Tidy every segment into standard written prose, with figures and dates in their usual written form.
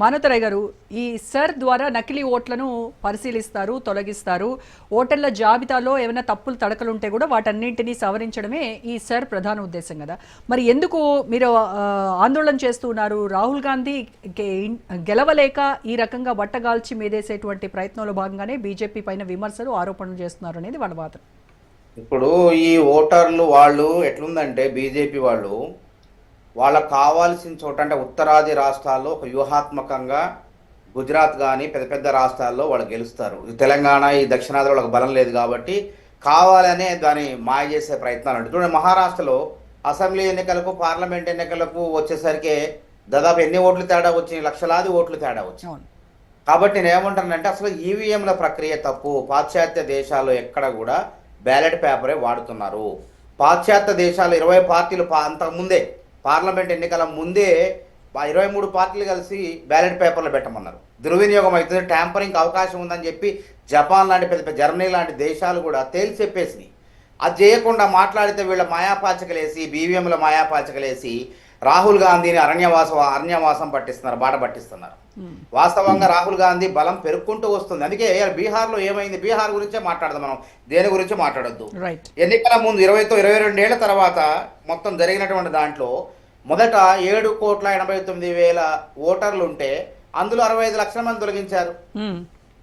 మానవతరాయ్ గారు, ఈ సర్ ద్వారా నకిలీ ఓట్లను పరిశీలిస్తారు, తొలగిస్తారు. ఓటర్ల జాబితాలో ఏమైనా తప్పులు తడకలు ఉంటే కూడా వాటన్నింటినీ సవరించడమే ఈ సర్ ప్రధాన ఉద్దేశం కదా. మరి ఎందుకు మీరు ఆందోళన చేస్తున్నారు? రాహుల్ గాంధీ గెలవలేక ఈ రకంగా బట్టగాల్చి మీదేసేటువంటి ప్రయత్నంలో భాగంగానే బీజేపీ పైన విమర్శలు, ఆరోపణలు చేస్తున్నారు అనేది వాళ్ళ వాదన. ఇప్పుడు ఈ ఓటర్లు వాళ్ళు ఎట్లుందంటే బీజేపీ వాళ్ళు వాళ్ళకు కావాల్సిన చోట అంటే ఉత్తరాది రాష్ట్రాల్లో ఒక వ్యూహాత్మకంగా గుజరాత్ కానీ పెద్ద పెద్ద రాష్ట్రాల్లో వాళ్ళు గెలుస్తారు. తెలంగాణ ఈ దక్షిణాదిలో వాళ్ళకి బలం లేదు కాబట్టి కావాలనే దాన్ని మాయ చేసే ప్రయత్నాలు అంటే చూడండి. మహారాష్ట్రలో అసెంబ్లీ ఎన్నికలకు పార్లమెంట్ ఎన్నికలకు వచ్చేసరికి దాదాపు ఎన్ని ఓట్లు తేడా వచ్చినాయి? లక్షలాది ఓట్లు తేడా వచ్చినాయి. కాబట్టి నేను ఏమంటానంటే అసలు ఈవీఎంల ప్రక్రియ తప్పు. పాశ్చాత్య దేశాల్లో ఎక్కడ కూడా బ్యాలెట్ పేపరే వాడుతున్నారు. పాశ్చాత్య దేశాలు 20 పార్టీలు అంతకుముందే పార్లమెంట్ ఎన్నికల ముందే 23 పార్టీలు కలిసి బ్యాలెట్ పేపర్లు పెట్టమన్నారు. దుర్వినియోగం అవుతుంది, ట్యాంపరింగ్ అవకాశం ఉందని చెప్పి జపాన్ లాంటి పెద్ద పెద్ద జర్మనీ లాంటి దేశాలు కూడా తేల్చి చెప్పేసినాయి. అది చేయకుండా మాట్లాడితే వీళ్ళ మాయాపాచకలేసి బీవీఎంల మాయాపాచకలేసి రాహుల్ గాంధీని అరణ్యవాసం పట్టిస్తున్నారు, బాట పట్టిస్తున్నారు. వాస్తవంగా రాహుల్ గాంధీ బలం పెరుక్కుంటూ వస్తుంది. అందుకే బీహార్లో ఏమైంది, బీహార్ గురించే మాట్లాడదాం మనం, దేని గురించి మాట్లాడొద్దు. ఎన్నికల ముందు 22 ఏళ్ల తర్వాత మొత్తం జరిగినటువంటి దాంట్లో మొదట 7,89,000 ఓటర్లు ఉంటే అందులో 65 లక్షల మంది తొలగించారు.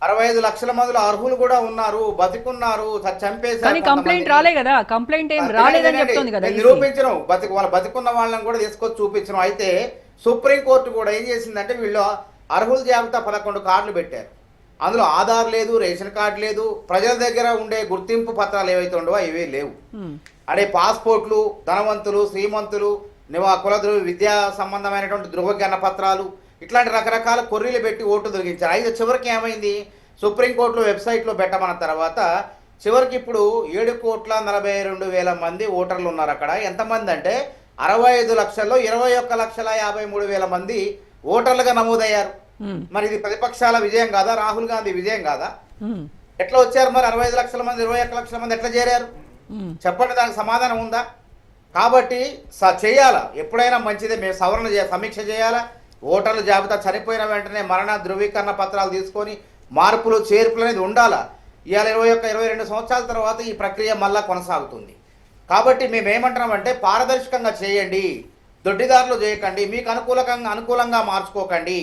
65 లక్షల మందిలో అర్హులు కూడా ఉన్నారు, బతికున్నారు, చంపేశారు. కంప్లైంట్ రాలే కదా, కంప్లైంట్ ఏం రాలేదని చెప్తుంది కదా. నిరూపించడం వాళ్ళ బతికున్న వాళ్ళని కూడా తీసుకొచ్చి చూపించడం. అయితే సుప్రీంకోర్టు కూడా ఏం చేసిందంటే వీళ్ళు అర్హుల జాబితా 11 కార్డులు పెట్టారు. అందులో ఆధార్ లేదు, రేషన్ కార్డు లేదు, ప్రజల దగ్గర ఉండే గుర్తింపు పత్రాలు ఏవైతే ఉండవో ఇవే లేవు. అదే పాస్పోర్ట్లు, ధనవంతులు, శ్రీమంతులు, కులధృ విద్యా సంబంధమైనటువంటి ధృవజ్ఞాన పత్రాలు, ఇట్లాంటి రకరకాల కొర్రీలు పెట్టి ఓటు తొలగించారు. అయితే చివరికి ఏమైంది, సుప్రీంకోర్టులో వెబ్సైట్లో పెట్టమన్న తర్వాత చివరికి ఇప్పుడు 7,42,000 మంది ఓటర్లు ఉన్నారు. అక్కడ ఎంతమంది అంటే 65 లక్షల్లో 21,53,000 మంది ఓటర్లుగా నమోదయ్యారు. మరి ఇది ప్రతిపక్షాల విజయం కాదా, రాహుల్ గాంధీ విజయం కాదా? ఎట్లా వచ్చారు మరి 65 లక్షల మంది 21 లక్షల మంది ఎట్లా చేరారు చెప్పండి, దానికి సమాధానం ఉందా? కాబట్టి చేయాలా, ఎప్పుడైనా మంచిదే. మేము సమీక్ష చేయాలా. ఓటర్ల జాబితా చనిపోయిన వెంటనే మరణ ధృవీకరణ పత్రాలు తీసుకొని మార్పులు చేర్పులు అనేది ఉండాలా. ఇవాళ 21-22 సంవత్సరాల తర్వాత ఈ ప్రక్రియ మళ్ళా కొనసాగుతుంది. కాబట్టి మేము ఏమంటున్నామంటే పారదర్శకంగా చేయండి, దొడ్డిదారులు చేయకండి, మీకు అనుకూలంగా మార్చుకోకండి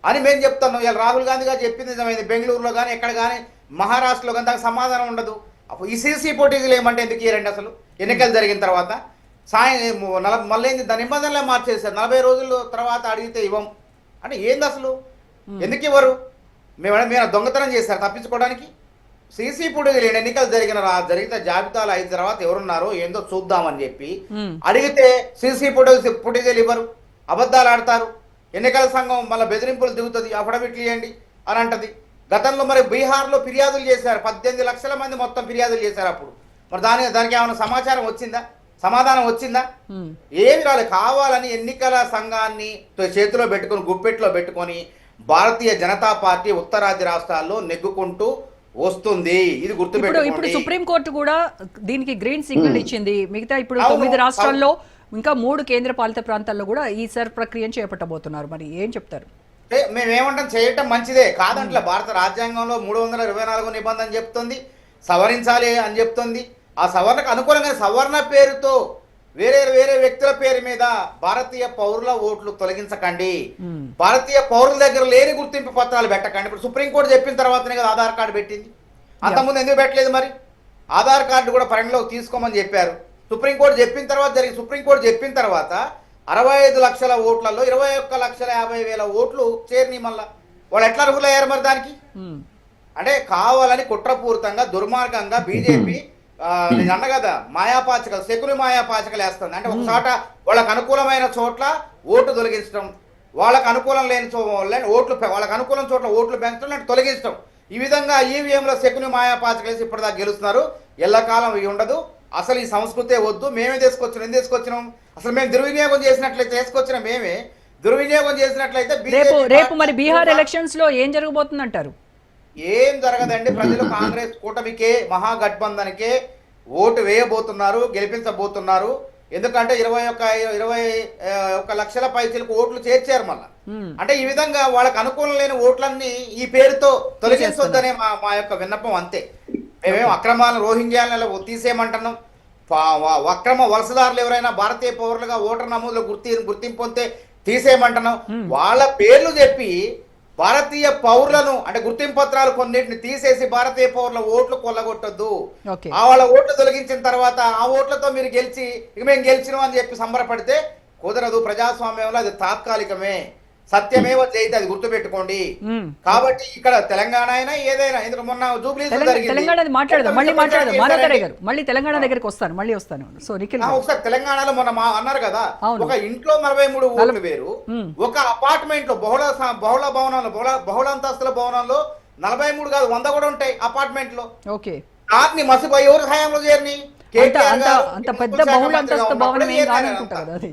అని మేము చెప్తాను. ఇవాళ రాహుల్ గాంధీ గారు చెప్పింది నిజమైంది. బెంగళూరులో కానీ ఎక్కడ కానీ మహారాష్ట్రలో కానీ దానికి సమాధానం ఉండదు. అప్పుడు ఈ సీసీ పోటీలు ఏమంటే ఎందుకు ఇవ్వరండి? అసలు ఎన్నికలు జరిగిన తర్వాత మళ్ళీ దాని నిబంధనలే మార్చేశారు. 40 రోజుల తర్వాత అడిగితే ఇవ్వం అంటే ఏంది అసలు? ఎందుకు ఇవ్వరు? మేము దొంగతనం చేశారు తప్పించుకోవడానికి? సీసీ ఫుటేజ్ ఎన్నికలు జరిగితే జాబితాలు అయిన తర్వాత ఎవరున్నారో ఏందో చూద్దామని చెప్పి అడిగితే సీసీ ఫుటేజీలు ఇవ్వరు, అబద్ధాలు ఆడతారు. ఎన్నికల సంఘం మళ్ళీ బెదిరింపులు దిగుతుంది, అఫిడవిట్లు ఇవ్వండి అని అంటది. గతంలో మరి బీహార్లో ఫిర్యాదులు చేశారు, 18 లక్షల మంది మొత్తం ఫిర్యాదులు చేశారు. అప్పుడు మరి దానికి ఏమైనా సమాచారం వచ్చిందా, సమాధానం వచ్చిందా? ఏమి రాలేదు. కావాలని ఎన్నికల సంఘాన్ని చేతిలో పెట్టుకొని గుప్పెట్లో పెట్టుకొని భారతీయ జనతా పార్టీ ఉత్తరాది రాష్ట్రాల్లో నెగ్గుకుంటూ వస్తుంది. ఇది గుర్తుపెట్టుకోండి. ఇప్పుడు సుప్రీంకోర్టు కూడా దీనికి గ్రీన్ సిగ్నల్ ఇచ్చింది. మిగతా ఇప్పుడు 9 రాష్ట్రాల్లో ఇంకా 3 కేంద్ర పాలిత ప్రాంతాల్లో కూడా ఈ సర్ ప్రక్రియను చేపట్టబోతున్నారు. మరి ఏం చెప్తారు? మేమేమంటాం, చేయటం మంచిదే కాదంటే భారత రాజ్యాంగంలో 324 నిబంధన చెప్తుంది సవరించాలి అని చెప్తుంది. ఆ సవరణకు అనుకూలంగా సవరణ పేరుతో వేరే వ్యక్తుల పేరు మీద భారతీయ పౌరుల ఓట్లు తొలగించకండి, భారతీయ పౌరుల దగ్గర లేని గుర్తింపు పత్రాలు పెట్టకండి. ఇప్పుడు సుప్రీంకోర్టు చెప్పిన తర్వాతనే కదా ఆధార్ కార్డు పెట్టింది. అంతకుముందు ఎందుకు పెట్టలేదు? మరి ఆధార్ కార్డు కూడా పరిగణలోకి తీసుకోమని చెప్పారు. సుప్రీంకోర్టు చెప్పిన తర్వాత 65 లక్షల ఓట్లలో 21,50,000 ఓట్లు చేరిని. మళ్ళా వాళ్ళు ఎట్లా అర్హులయ్యారు మరి దానికి? అంటే కావాలని కుట్రపూరితంగా దుర్మార్గంగా బీజేపీ నేను అన్న కదా మాయాపాచకలు, శకుని మాయాపాచకలు వేస్తుంది. అంటే ఒక చోట వాళ్ళకు అనుకూలమైన చోట్ల ఓటు తొలగించడం, వాళ్ళకు అనుకూలం లేని ఓట్లు వాళ్ళకు అనుకూలం చోట్ల ఓట్లు పెంచడం అంటే తొలగించడం. ఈ విధంగా ఈవీఎంలో శకుని మాయాపాచకలేసి ఇప్పటిదాకా గెలుస్తున్నారు. ఎల్లకాలం ఇవి ఉండదు. అసలు ఈ సంస్కృతే వద్దు. మేమే తీసుకొచ్చినాం. ఎందుకు తీసుకొచ్చినాం? అసలు మేము దుర్వినియోగం చేసినట్లయితే తీసుకొచ్చినాం మేమే. దుర్వినియోగం చేసినట్లయితే రేపు మరి బీహార్ ఎలక్షన్స్ లో ఏం జరగబోతుంది అంటారు? ఏం జరగదండి. ప్రజలు కాంగ్రెస్ కూటమికే మహాగఠబంధన్కే ఓటు వేయబోతున్నారు, గెలిపించబోతున్నారు. ఎందుకంటే 21 లక్షల పైచలకు ఓట్లు చేర్చారు మళ్ళా. ఉమ్, అంటే ఈ విధంగా వాళ్ళకి అనుకూలం లేని ఓట్లన్నీ ఈ పేరుతో తొలగించొద్దనే మా యొక్క విన్నపం అంతే. మేమేం అక్రమాలను రోహింగ్యాలను తీసేయమంటున్నాం. అక్రమ వలసదారులు ఎవరైనా భారతీయ పౌరులుగా ఓటర్ నమోదులో గుర్తింపు పొందితే తీసేయమంటున్నాం. వాళ్ళ పేర్లు చెప్పి భారతీయ పౌరులను అంటే గుర్తింపు పత్రాలు కొన్నిటిని తీసేసి భారతీయ పౌరుల ఓట్లు కొల్లగొట్టొద్దు. ఓకే. వాళ్ళ ఓట్లు తొలగించిన తర్వాత ఆ ఓట్లతో మీరు గెలిచి ఇక మేము గెలిచినాం అని చెప్పి సంబరపడితే కుదరదు. ప్రజాస్వామ్యంలో అది తాత్కాలికమే, సత్యమేవ జయితే, అది గుర్తుపెట్టుకోండి. ఉమ్. కాబట్టి ఇక్కడ తెలంగాణ అయినా ఏదైనా, ఎందుకు మొన్న జూబ్లీ తెలంగాణ మాట్లాడదాం, మళ్ళీ మాట్లాడదాం. మానవతారే గారు మళ్ళీ తెలంగాణ దగ్గరికి వస్తాను, మళ్ళీ వస్తాను. సో నిఖిల్ ఒకసారి తెలంగాణలో మొన్న అన్నారు కదా, అవును. ఒక ఇంట్లో 43 ఓట్లు వేరు, ఒక అపార్ట్మెంట్ లో బహుళ భవనంలో బహుళ అంతస్తుల భవనంలో 43 కాదు 100 కూడా ఉంటాయి అపార్ట్మెంట్ లో. ఓకే. దాన్ని మసిపోయి ఎవరి హయాంలో చేరిని అంత పెద్ద బహుళ అంతస్తు భవనం ఏం కాదనుకుంటా కదా అది.